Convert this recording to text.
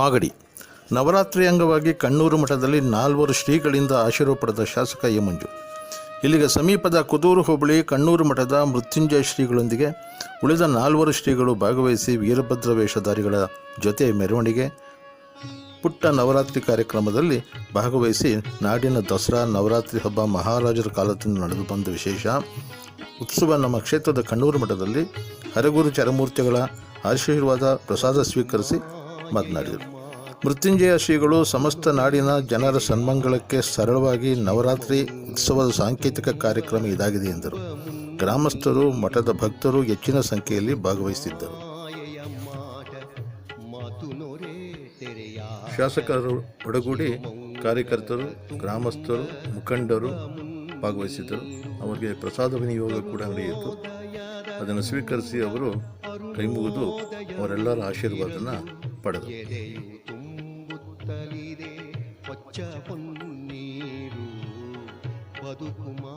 ಮಾಗಡಿ ನವರಾತ್ರಿ ಅಂಗವಾಗಿ ಕಣ್ಣೂರು ಮಠದಲ್ಲಿ 4 ಶ್ರೀಗಳಿಂದ ಆಶೀರ್ವಾದ ಪಡೆದ ಶಾಸಕ ಎ. ಮಂಜು. ಇಲ್ಲಿಗೆ ಸಮೀಪದ ಕುದೂರು ಹೋಬಳಿ ಕಣ್ಣೂರು ಮಠದ ಮೃತ್ಯುಂಜಯ ಶ್ರೀಗಳೊಂದಿಗೆ ಉಳಿದ 4 ಶ್ರೀಗಳು ಭಾಗವಹಿಸಿ ವೀರಭದ್ರ ವೇಷಧಾರಿಗಳ ಜೊತೆ ಮೆರವಣಿಗೆ ಪುಟ್ಟ ನವರಾತ್ರಿ ಕಾರ್ಯಕ್ರಮದಲ್ಲಿ ಭಾಗವಹಿಸಿ ನಾಡಿನ ದಸರಾ ನವರಾತ್ರಿ ಹಬ್ಬ ಮಹಾರಾಜರ ಕಾಲದಿಂದ ನಡೆದು ಬಂದ ವಿಶೇಷ ಉತ್ಸವ ನಮ್ಮ ಕ್ಷೇತ್ರದ ಕಣ್ಣೂರು ಮಠದಲ್ಲಿ ಹರಗುರು ಚರಮೂರ್ತಿಗಳ ಆಶೀರ್ವಾದ ಪ್ರಸಾದ ಸ್ವೀಕರಿಸಿ ಮಾತನಾಡಿದರು. ಮೃತ್ಯುಂಜಯ ಶ್ರೀಗಳು ಸಮಸ್ತ ನಾಡಿನ ಜನರ ಸನ್ಮಂಗಳಕ್ಕೆ ಸರಳವಾಗಿ ನವರಾತ್ರಿ ಉತ್ಸವದ ಸಾಂಕೇತಿಕ ಕಾರ್ಯಕ್ರಮ ಇದಾಗಿದೆ ಎಂದರು. ಗ್ರಾಮಸ್ಥರು ಮಠದ ಭಕ್ತರು ಹೆಚ್ಚಿನ ಸಂಖ್ಯೆಯಲ್ಲಿ ಭಾಗವಹಿಸಿದ್ದರು. ಶಾಸಕರು ಒಡಗೂಡಿ ಕಾರ್ಯಕರ್ತರು, ಗ್ರಾಮಸ್ಥರು, ಮುಖಂಡರು ಭಾಗವಹಿಸಿದ್ದರು. ಅವರಿಗೆ ಪ್ರಸಾದ ವಿನಿಯೋಗ ಕೂಡ ನಡೆಯಿತು. ಅದನ್ನು ಸ್ವೀಕರಿಸಿ ಅವರು ಕೈಮುಗಿದು ಅವರೆಲ್ಲರ ಆಶೀರ್ವಾದನ ಪಡೆದರು. ಪಚ್ಚ ಪನ್ನೀರು ಬದುಕುಮಾ